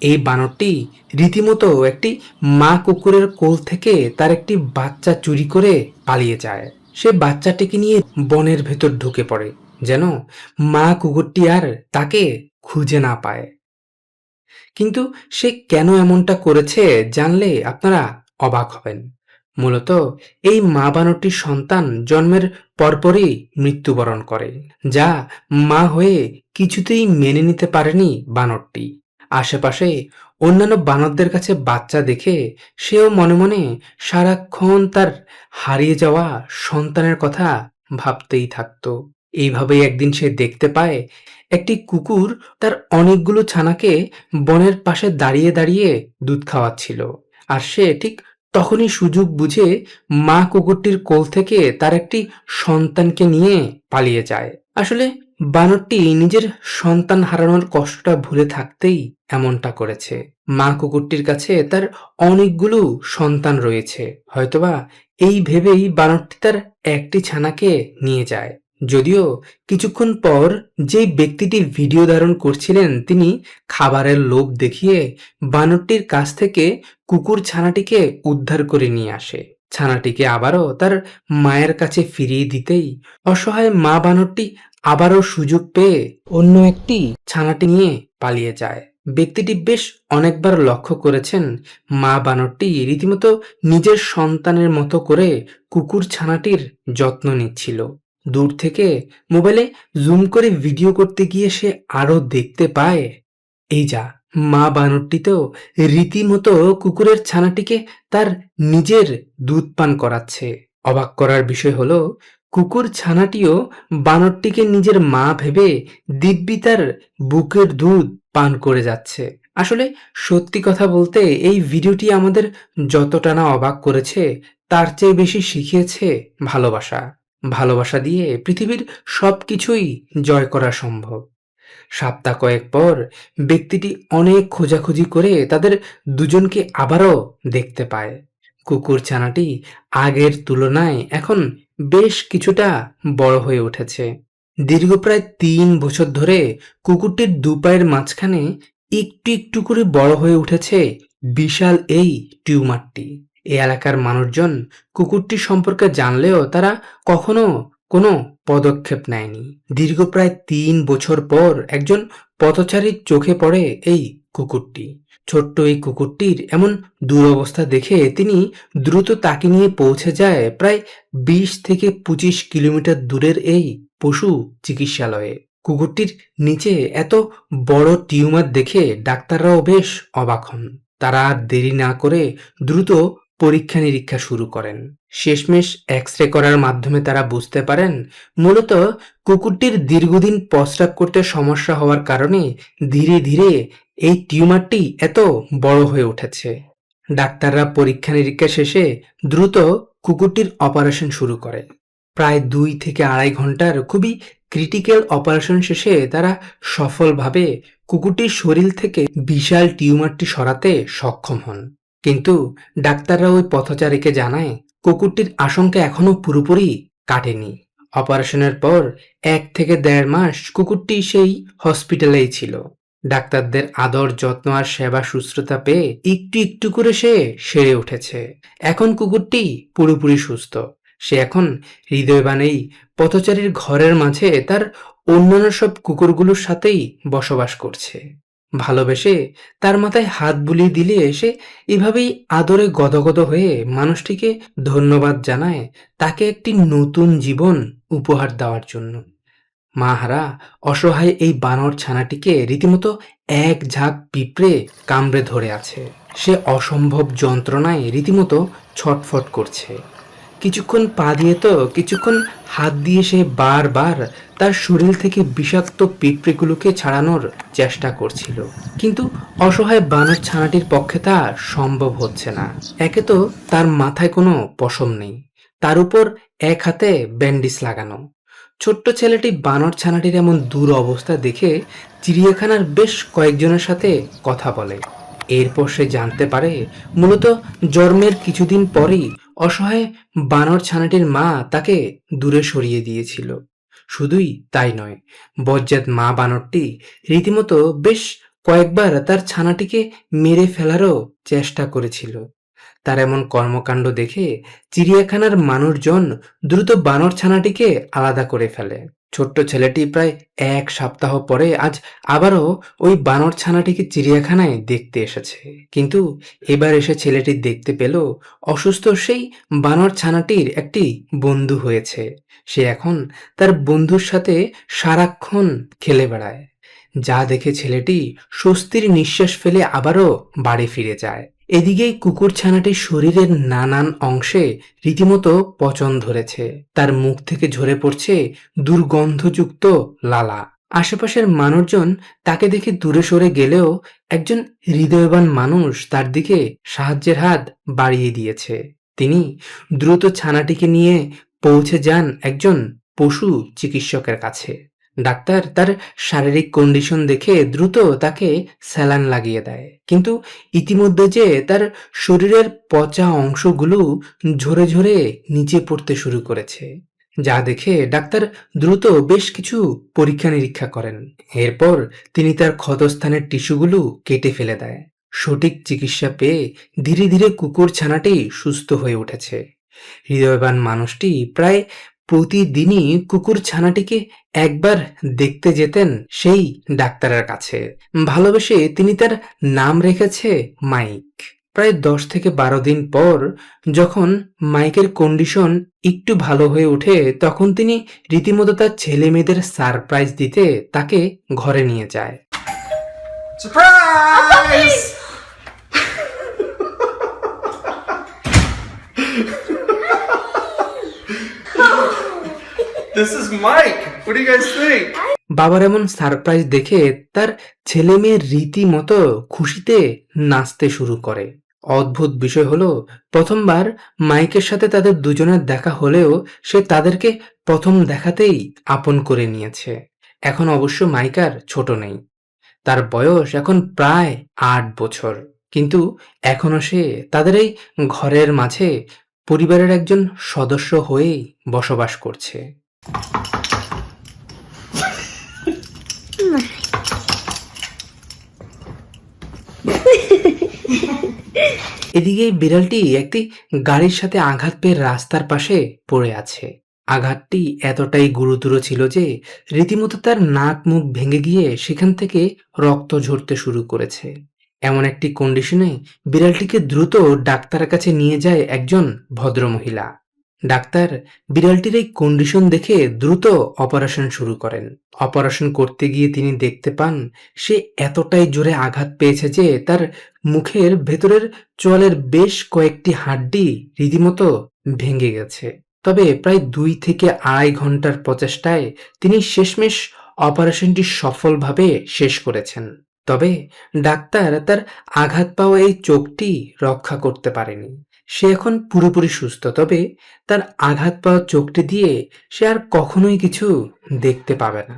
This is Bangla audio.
এই বানরটি রীতিমতো একটি মা কুকুরের কোল থেকে তার একটি বাচ্চা চুরি করে পালিয়ে যায়। সে বাচ্চাটিকে নিয়ে বনের ভেতর ঢুকে পড়ে, যেন মা কুকুরটি আর তাকে খুঁজে না পায়। কিন্তু সে কেন এমনটা করেছে জানলে আপনারা অবাক হবেন। মূলত এই মা বানরটির সন্তান জন্মের পরপরই মৃত্যুবরণ করে, যা মা হয়ে কিছুতেই মেনে নিতে পারেনি বানরটি। আশেপাশে অন্যান্য বানরদের কাছে বাচ্চা দেখে সেও মনে মনে সারাক্ষণ তার হারিয়ে যাওয়া সন্তানের কথা ভাবতেই থাকতো। এইভাবেই একদিন সে দেখতে পায় একটি কুকুর তার অনেকগুলো ছানাকে বনের পাশে দাঁড়িয়ে দাঁড়িয়ে দুধ খাওয়াচ্ছিল। আর সে ঠিক তখনই সুযোগ বুঝে মা কুকুরটির কোল থেকে তার একটি সন্তানকে নিয়ে পালিয়ে যায়। আসলে বানরটি নিজের সন্তান হারানোর কষ্টটা ভুলে থাকতেই এমনটা করেছে। মা কুকুরটির কাছে তার অনেকগুলো সন্তান রয়েছে, হয়তোবা এই ভেবেই বানরটি তার একটি ছানাকে নিয়ে যায়। যদিও কিছুক্ষণ পর যে ব্যক্তিটি ভিডিও ধারণ করছিলেন তিনি খাবারের লোভ দেখিয়ে বানরটির কাছ থেকে কুকুর ছানাটিকে উদ্ধার করে নিয়ে আসে। ছানাটিকে আবারও তার মায়ের কাছে ফিরিয়ে দিতেই অসহায় মা বানরটি আবারও সুযোগ পেয়ে অন্য একটি ছানাটি নিয়ে পালিয়ে যায়। ব্যক্তিটি বেশ অনেকবার লক্ষ্য করেছেন মা বানরটি রীতিমতো নিজের সন্তানের মতো করে কুকুর ছানাটির যত্ন নিচ্ছিল। দূর থেকে মোবাইলে জুম করে ভিডিও করতে গিয়ে সে আরো দেখতে পায়, এই যা মা বানরটি তো রীতিমতো কুকুরের ছানাটিকে তার নিজের দুধ পান করাচ্ছে। অবাক করার বিষয় হলো কুকুর ছানাটিও বানরটিকে নিজের মা ভেবে দিব্যি তার বুকের দুধ পান করে যাচ্ছে। আসলে সত্যি কথা বলতে এই ভিডিওটি আমাদের যতটা না অবাক করেছে তার চেয়ে বেশি শিখিয়েছে ভালোবাসা। ভালোবাসা দিয়ে পৃথিবীর সবকিছুই জয় করা সম্ভব। সপ্তাহ কয়েক পর ব্যক্তিটি অনেক খোঁজাখুঁজি করে তাদের দুজনকে আবারও দেখতে পায়। কুকুর ছানাটি আগের তুলনায় এখন বেশ কিছুটা বড় হয়ে উঠেছে। দীর্ঘ প্রায় 3 বছর ধরে কুকুরটির দুপায়ের মাঝখানে একটু একটু করে বড় হয়ে উঠেছে বিশাল এই টিউমারটি। এই এলাকার মানুষজন কুকুরটি সম্পর্কে জানলেও তারা কখনো কোনো পদক্ষেপ নেয়নি। দীর্ঘ প্রায় 3 বছর পর একজন পথচারীর চোখে পড়ে এই কুকুরটি। ছোট্ট এই কুকুরটির এমন দুরবস্থা দেখে তিনি দ্রুত তাকে নিয়ে পৌঁছে যায় প্রায় 20 থেকে 25 কিলোমিটার দূরের এই পশু চিকিৎসালয়ে। কুকুরটির নিচে এত বড় টিউমার দেখে ডাক্তাররাও বেশ অবাক হন। তারা আর দেরি না করে দ্রুত পরীক্ষা নিরীক্ষা শুরু করেন। শেষমেশ এক্স-রে করার মাধ্যমে তারা বুঝতে পারেন মূলত কুকুরটির দীর্ঘদিন প্রস্রাব করতে সমস্যা হওয়ার কারণে ধীরে ধীরে এই টিউমারটি এত বড় হয়ে উঠেছে। ডাক্তাররা পরীক্ষা নিরীক্ষা শেষে দ্রুত কুকুরটির অপারেশন শুরু করে। প্রায় 2 থেকে আড়াই ঘন্টার খুবই ক্রিটিক্যাল অপারেশন শেষে তারা সফলভাবে কুকুরটির শরীর থেকে বিশাল টিউমারটি সরাতে সক্ষম হন। কিন্তু ডাক্তাররা ওই পথচারীকে জানায় কুকুরটির আশঙ্কা এখনো পুরোপুরি কাটেনি। অপারেশনের পর 1 থেকে 1.5 মাস কুকুরটি সেই হসপিটালেই ছিল। ডাক্তারদের আদর যত্ন আর সেবা শুশ্রূষা পেয়ে একটু একটু করে সে সেরে উঠেছে। এখন কুকুরটি পুরোপুরি সুস্থ। সে এখন হৃদয়বানেই পথচারীর ঘরের মাঝে তার অন্যান্য সব কুকুরগুলোর সাথেই বসবাস করছে। ভালোবেসে তার মাথায় হাত বুলিয়ে দিলে সে এভাবেই আদরে গদগদ হয়ে মানুষটিকে ধন্যবাদ জানায় তাকে একটি নতুন জীবন উপহার দেওয়ার জন্য। মাহারা অসহায় এই বানর ছানাটিকে রীতিমতো এক ঝাঁক পিঁপড়ে কামড়ে ধরে আছে। সে অসম্ভব যন্ত্রণায় রীতিমতো ছটফট করছে। কিছুক্ষণ পা দিয়ে তো কিছুক্ষণ হাত দিয়ে সে বারবার তার শরীর থেকে বিষাক্ত পিঁপড়েগুলোকে ছাড়ানোর চেষ্টা করছিল, কিন্তু অসহায় বানর ছানাটির পক্ষে তা সম্ভব হচ্ছে না। একে তো তার মাথায় কোনো পশম নেই, তার উপর এক হাতে ব্যান্ডিজ লাগানো। ছোট্ট ছেলেটি বানর ছানাটির এমন দুরবস্থা দেখে চিড়িয়াখানার বেশ কয়েকজনের সাথে কথা বলে। এরপর সে জানতে পারে মূলত জন্মের কিছুদিন পরেই অসহায় বানর ছানাটির মা তাকে দূরে সরিয়ে দিয়েছিল। শুধুই তাই নয়, বজ্জাত মা বানরটি রীতিমতো বেশ কয়েকবার তার ছানাটিকে মেরে ফেলারও চেষ্টা করেছিল। তার এমন কর্মকাণ্ড দেখে চিড়িয়াখানার মানুষজন দ্রুত বানর ছানাটিকে আলাদা করে ফেলে। ছোট্ট ছেলেটি প্রায় 1 সপ্তাহ পরে আজ আবারও ওই বানর ছানাটিকে চিড়িয়াখানায় দেখতে এসেছে। কিন্তু এবার এসে ছেলেটি দেখতে পেল অসুস্থ সেই বানর ছানাটির একটি বন্ধু হয়েছে। সে এখন তার বন্ধুর সাথে সারাক্ষণ খেলে বেড়ায়, যা দেখে ছেলেটি স্বস্তির নিঃশ্বাস ফেলে আবারও বাড়ি ফিরে যায়। এদিকেই কুকুর ছানাটির শরীরের নানান অংশে রীতিমতো পচন ধরেছে, তার মুখ থেকে ঝরে পড়ছে দুর্গন্ধযুক্ত লালা। আশেপাশের মানুষজন তাকে দেখে দূরে সরে গেলেও একজন হৃদয়বান মানুষ তার দিকে সাহায্যের হাত বাড়িয়ে দিয়েছে। তিনি দ্রুত ছানাটিকে নিয়ে পৌঁছে যান একজন পশু চিকিৎসকের কাছে। ডাক্তার তার শারীরিক কন্ডিশন দেখে দ্রুত তাকে স্যালাইন লাগিয়ে দেয়, কিন্তু ইতিমধ্যে যে তার শরীরের পচা অংশগুলো ঝরে ঝরে নিচে পড়তে শুরু করেছে, যা দেখে ডাক্তার দ্রুত বেশ কিছু পরীক্ষা নিরীক্ষা করেন। এরপর তিনি তার ক্ষতস্থানের টিস্যুগুলো কেটে ফেলে দেয়। সঠিক চিকিৎসা পেয়ে ধীরে ধীরে কুকুর ছানাটি সুস্থ হয়ে উঠেছে। হৃদয়বান মানুষটি প্রায় প্রতিদিনই কুকুর ছানাটিকে একবার দেখতে যেতেন সেই ডাক্তারের কাছে। ভালোবেসে তিনি তার নাম রেখেছে মাইক। প্রায় 10 থেকে 12 দিন পর যখন মাইকের কন্ডিশন একটু ভালো হয়ে ওঠে, তখন তিনি রীতিমতো তার ছেলে মেয়েদের সারপ্রাইজ দিতে তাকে ঘরে নিয়ে যায়। Surprise! This is Mike. What do you guys think? বাবার এমন সারপ্রাইজ দেখে তার ছেলে মেয়ে রীতিমতো খুশিতে নাচতে শুরু করে। অদ্ভুত বিষয় হলো, প্রথমবার মাইকের সাথে তাদের দুজনের দেখা হলেও সে তাদেরকে প্রথম দেখাতেই আপন করে নিয়েছে। এখন অবশ্য মাইক আর ছোট নেই, তার বয়স এখন প্রায় 8 বছর, কিন্তু এখনো সে তাদের এই ঘরের মাঝে পরিবারের একজন সদস্য হয়েই বসবাস করছে। এদিকে বিড়ালটি একটি গাড়ির সাথে আঘাত পেয়ে রাস্তার পাশে পড়ে আছে। আঘাতটি এতটাই গুরুতর ছিল যে রীতিমতো তার নাক মুখ ভেঙে গিয়ে সেখান থেকে রক্ত ঝরতে শুরু করেছে। এমন একটি কন্ডিশনে বিড়ালটিকে দ্রুত ডাক্তারের কাছে নিয়ে যায় একজন ভদ্রমহিলা। ডাক্তার বিড়ালটির এই কন্ডিশন দেখে দ্রুত অপারেশন শুরু করেন। অপারেশন করতে গিয়ে তিনি দেখতে পান সে এতটাই জোরে আঘাত পেয়েছে যে তার মুখের ভেতরের চোয়ালের বেশ কয়েকটি হাড্ডি রীতিমতো ভেঙে গেছে। তবে প্রায় 2 থেকে 2.5 ঘন্টার প্রচেষ্টায় তিনি শেষমেশ অপারেশনটি সফলভাবে শেষ করেছেন। তবে ডাক্তার তার আঘাত পাওয়া এই চোখটি রক্ষা করতে পারেনি। সে এখন পুরোপুরি সুস্থ, তবে তার আঘাত পাওয়া চোখটি দিয়ে সে আর কখনোই কিছু দেখতে পাবে না।